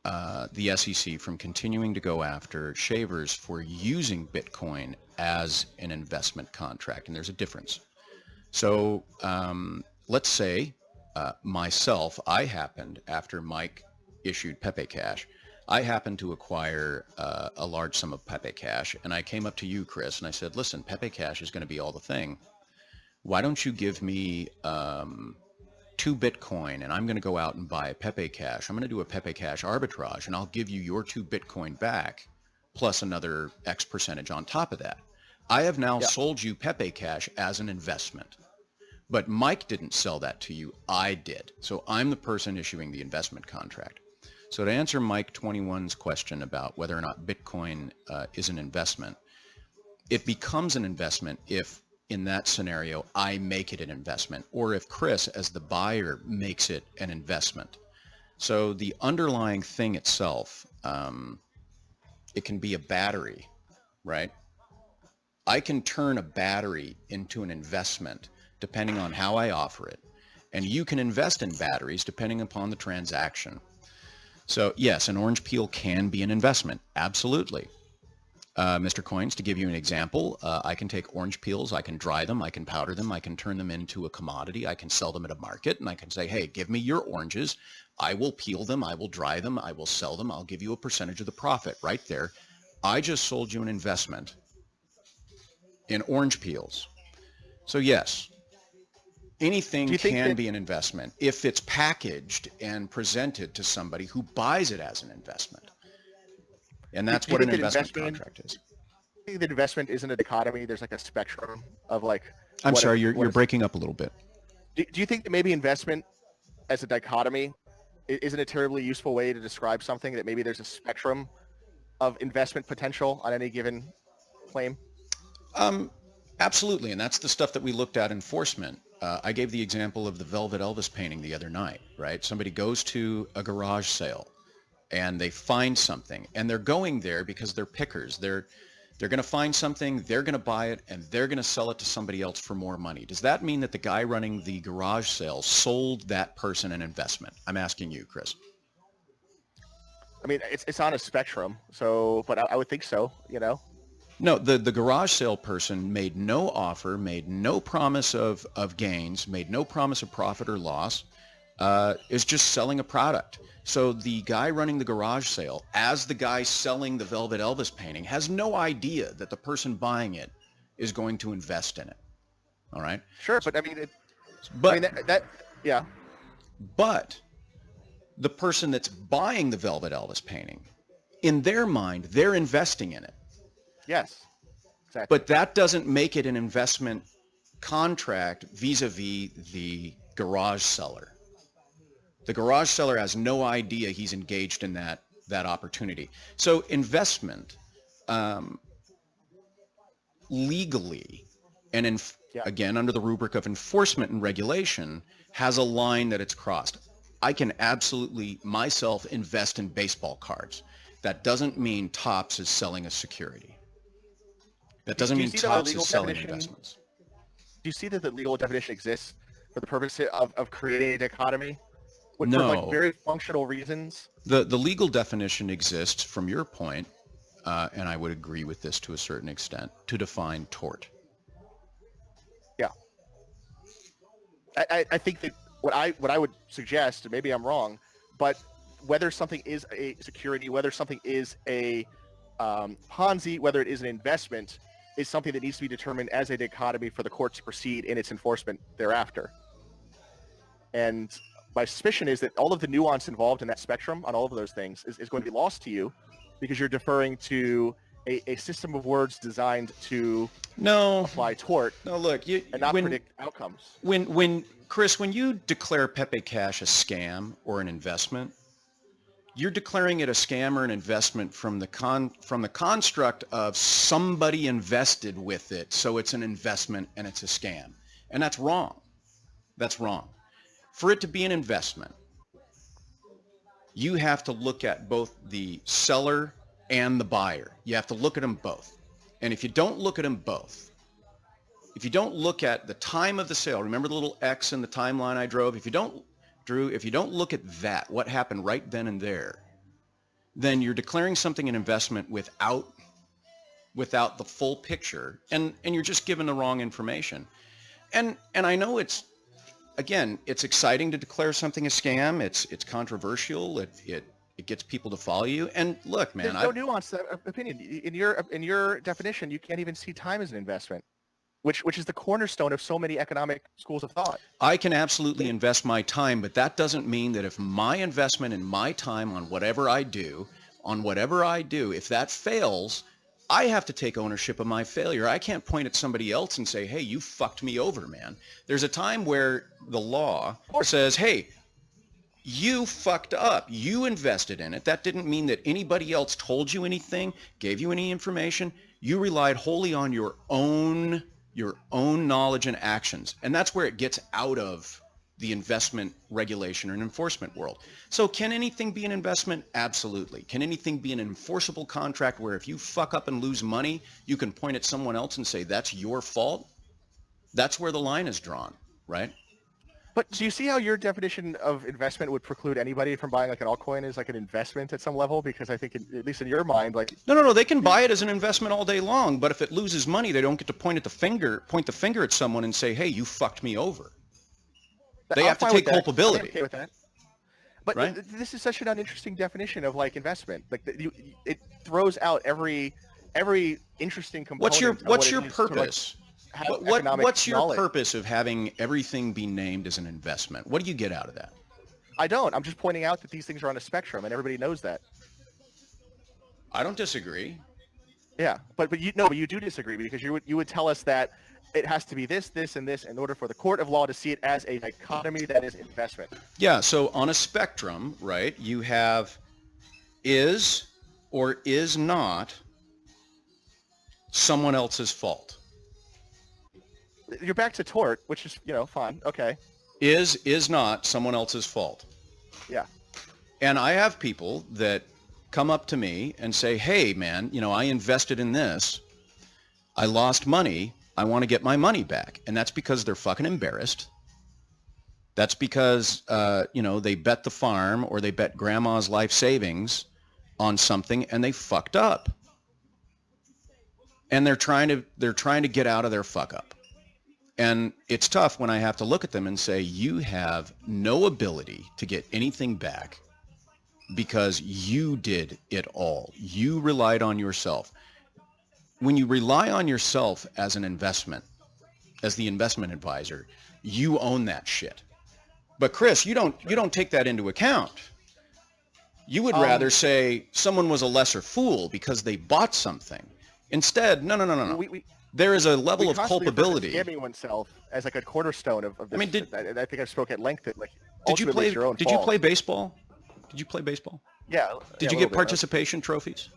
the SEC from continuing to go after Shavers for using Bitcoin as an investment contract. And there's a difference. So let's say myself, I happened, after Mike issued Pepe Cash, I happened to acquire a large sum of Pepe Cash, and I came up to you, Chris, and I said, listen, Pepe Cash is going to be all the thing. Why don't you give me 2 Bitcoin, and I'm going to go out and buy Pepe Cash. I'm going to do a Pepe Cash arbitrage, and I'll give you your 2 Bitcoin back, plus another X percentage on top of that. I have now sold you Pepe Cash as an investment. But Mike didn't sell that to you. I did. So I'm the person issuing the investment contract. So to answer Mike 21's question about whether or not Bitcoin is an investment, it becomes an investment if in that scenario, I make it an investment, or if Chris, as the buyer, makes it an investment. So the underlying thing itself, it can be a battery, right? I can turn a battery into an investment depending on how I offer it. And you can invest in batteries depending upon the transaction. So yes, an orange peel can be an investment. Absolutely. Mr. Coins, to give you an example, I can take orange peels, I can dry them, I can powder them, I can turn them into a commodity, I can sell them at a market, and I can say, hey, give me your oranges, I will peel them, I will dry them, I will sell them, I'll give you a percentage of the profit right there. I just sold you an investment in orange peels. So yes, anything can be an investment if it's packaged and presented to somebody who buys it as an investment. And that's what an investment contract is. I think that investment isn't a dichotomy. There's like a spectrum of like... I'm sorry, you're breaking up a little bit. Do you think that maybe investment as a dichotomy isn't a terribly useful way to describe something, that maybe there's a spectrum of investment potential on any given claim? Absolutely, and that's the stuff that we looked at enforcement. I gave the example of the Velvet Elvis painting the other night, right? Somebody goes to a garage sale and they find something, and they're going there because they're pickers. They're going to find something, they're going to buy it, and they're going to sell it to somebody else for more money. Does that mean that the guy running the garage sale sold that person an investment? I'm asking you, Chris. I mean, it's on a spectrum, so, but I would think so, you know? No, the garage sale person made no offer, made no promise of gains, made no promise of profit or loss, is just selling a product. So the guy running the garage sale, as the guy selling the Velvet Elvis painting, has no idea that the person buying it is going to invest in it. All right? Sure, but I mean, yeah. But the person that's buying the Velvet Elvis painting, in their mind, they're investing in it. Yes, exactly. But that doesn't make it an investment contract vis-a-vis the garage seller. The garage seller has no idea he's engaged in that opportunity. So investment, legally, and again, under the rubric of enforcement and regulation, has a line that it's crossed. I can absolutely, myself, invest in baseball cards. That doesn't mean Topps is selling a security. That doesn't mean Topps is selling investments. Do you see that the legal definition exists for the purpose of creating a dichotomy? No. For like very functional reasons? The legal definition exists, from your point, and I would agree with this to a certain extent, to define tort. Yeah. I think that what I would suggest, maybe I'm wrong, but whether something is a security, whether something is a Ponzi, whether it is an investment, is something that needs to be determined as a dichotomy for the court to proceed in its enforcement thereafter. And my suspicion is that all of the nuance involved in that spectrum on all of those things is going to be lost to you, because you're deferring to a system of words designed to apply tort. No, look, and not predict outcomes. Chris, when you declare Pepe Cash a scam or an investment, you're declaring it a scam or an investment from the construct of somebody invested with it, so it's an investment and it's a scam. And that's wrong. That's wrong. For it to be an investment, you have to look at both the seller and the buyer. You have to look at them both. And if you don't look at them both, if you don't look at the time of the sale, remember the little X in the timeline I drove? If you don't look at that, what happened right then and there, then you're declaring something an investment without the full picture, and you're just given the wrong information. And I know it's exciting to declare something a scam. It's controversial. It gets people to follow you. And look, man, there's no nuanced opinion. In your definition, you can't even see time as an investment, which is the cornerstone of so many economic schools of thought. I can absolutely invest my time, but that doesn't mean that if my investment in my time on whatever I do, if that fails, I have to take ownership of my failure. I can't point at somebody else and say, hey, you fucked me over, man. There's a time where the law says, hey, you fucked up. You invested in it. That didn't mean that anybody else told you anything, gave you any information. You relied wholly on your own your own knowledge and actions. And that's where it gets out of the investment regulation and enforcement world. So can anything be an investment? Absolutely. Can anything be an enforceable contract where if you fuck up and lose money, you can point at someone else and say, that's your fault? That's where the line is drawn, right? But do you see how your definition of investment would preclude anybody from buying like an altcoin as like an investment at some level? Because I think, at least in your mind, like No. They can buy it as an investment all day long, but if it loses money, they don't get to point the finger at someone and say, hey, you fucked me over. They have to take culpability. I'm okay with that. But right? This is such an uninteresting definition of like investment. Like it throws out every interesting component. What's your purpose? What's your knowledge. purpose of having everything be named as an investment? What do you get out of that? I don't. I'm just pointing out that these things are on a spectrum, and everybody knows that. I don't disagree. Yeah, but you do disagree, because you would tell us that it has to be this, and this in order for the court of law to see it as a dichotomy that is investment. Yeah, so on a spectrum, right, you have is or is not someone else's fault. You're back to tort, which is, fine. Okay. Is not someone else's fault. Yeah. And I have people that come up to me and say, hey, man, I invested in this. I lost money. I want to get my money back. And that's because they're fucking embarrassed. That's because, they bet the farm or they bet grandma's life savings on something and they fucked up. And they're trying to get out of their fuck up. And it's tough when I have to look at them and say, you have no ability to get anything back because you did it all. You relied on yourself. When you rely on yourself as an investment, as the investment advisor, you own that shit. But Chris, you don't take that into account. You would rather say someone was a lesser fool because they bought something. Instead, no. There is a level of culpability. Scamming oneself as like a cornerstone of this. I mean, I think I spoke at length that did you play baseball? Did you play baseball? Yeah. Did you get participation trophies?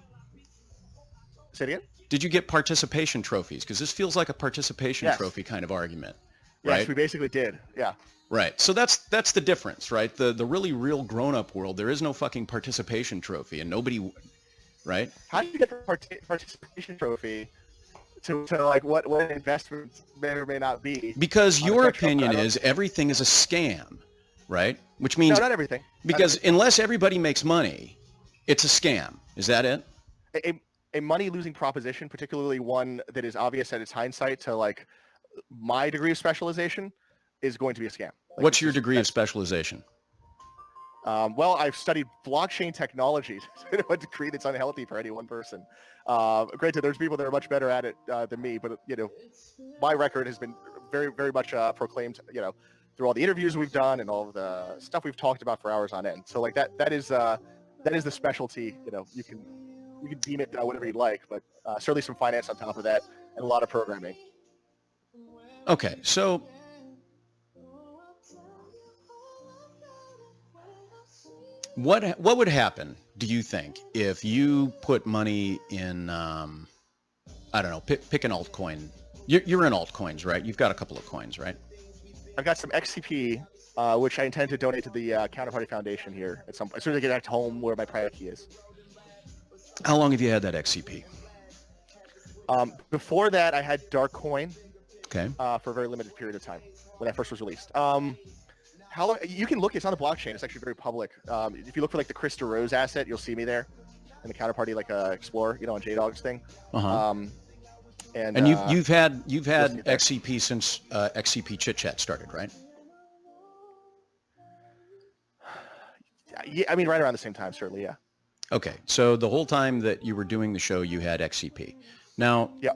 Say it again? Did you get participation trophies? Because this feels like a participation trophy kind of argument, right? Yes, we basically did. Yeah. Right. So that's the difference, right? The really real grown-up world, there is no fucking participation trophy, and nobody, right? How do you get the participation trophy to like what an investment may or may not be? Because your opinion is everything is a scam, right? Which means no, not everything. Because unless everybody makes money, it's a scam. Is that it? A money-losing proposition, particularly one that is obvious at its hindsight to like my degree of specialization, is going to be a scam. What's your degree of specialization? Well, I've studied blockchain technology, a degree that's unhealthy for any one person. Granted, there's people that are much better at it than me, but my record has been very, very much proclaimed, through all the interviews we've done and all of the stuff we've talked about for hours on end. So like that is the specialty. You can deem it whatever you'd like, but certainly some finance on top of that and a lot of programming. Okay, so what would happen, do you think, if you put money in, I don't know, pick an altcoin. You're in altcoins, right? You've got a couple of coins, right? I've got some XCP, which I intend to donate to the Counterparty Foundation here as soon as I get back to home where my private key is. How long have you had that XCP? Before that, I had Darkcoin. Okay. For a very limited period of time when that first was released. How long? You can look. It's on the blockchain. It's actually very public. If you look for like the Chris DeRose asset, you'll see me there in the Counterparty Explorer, on JDog's thing. And you've had XCP since XCP Chit Chat started, right? Yeah, I mean, right around the same time, certainly, yeah. Okay, so the whole time that you were doing the show, you had XCP. Now, yeah.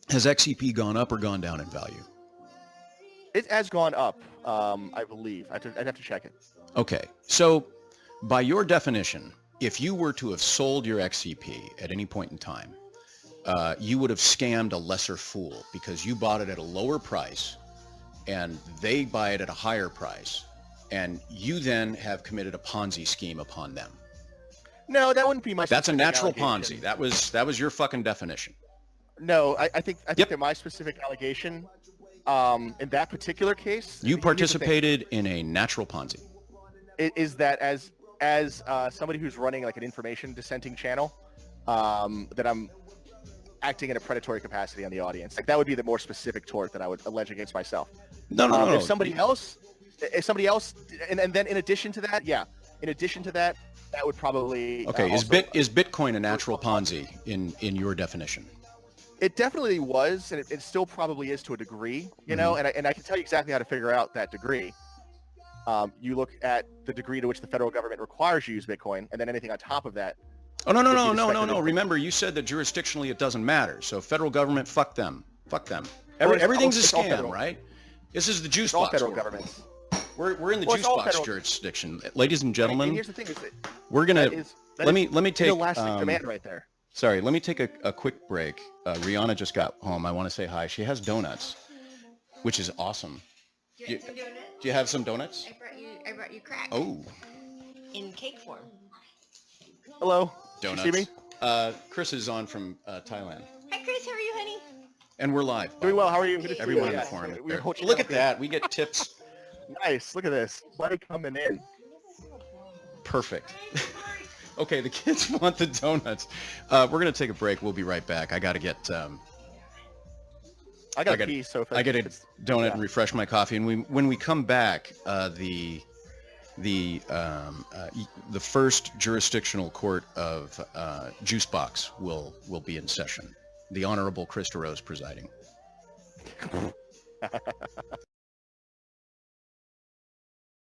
Has XCP gone up or gone down in value? It has gone up, I believe. I'd have to check it. Okay, so by your definition, if you were to have sold your XCP at any point in time, you would have scammed a lesser fool because you bought it at a lower price and they buy it at a higher price, and you then have committed a Ponzi scheme upon them. No, that wouldn't be my. That's a natural Ponzi. That was your fucking definition. No, I think Yep. that my specific allegation, in that particular case, You here's the thing, participated in a natural Ponzi. is that as somebody who's running like an information dissenting channel, that I'm acting in a predatory capacity on the audience. Like that would be the more specific tort that I would allege against myself. No. If somebody else, and then in addition to that, that would probably Okay, is also, Bitcoin a natural Ponzi in your definition? it definitely was, and it still probably is to a degree, you know, and I can tell you exactly how to figure out that degree. You look at the degree to which the federal government requires you to use Bitcoin, and then anything on top of that. Oh, no. would be the speculative- Remember, you said that jurisdictionally it doesn't matter. So federal government, fuck them. Well, Everything's a it's all scam, federal. right? This is the juice It's all box. federal world. governments. We're in the Well, it's juice all box federal- jurisdiction, ladies and And gentlemen. here's the thing: is that We're gonna that let is me take inelastic demand right there. Sorry, let me take a quick break. Rihanna just got home. I want to say hi. She has donuts, which is awesome. Do you want some donuts? Do you have some donuts? I brought you crack. Oh, In cake form. Hello. donuts. You see me? Chris is on from Thailand, Hi, Chris. How are you, honey? and we're live. Doing well. How are you? Good to see Everyone you. in the Yeah. forum. We were coaching Look at out. that. We get tips. Nice. Look at this. Money coming in. Perfect. Okay, the kids want the donuts. We're gonna take a break. We'll be right back. I gotta get I got a pee, so if I get a it's- donut yeah. and refresh my coffee. And when we come back, the first jurisdictional court of Juice Box will be in session. The Honorable Chris DeRose presiding.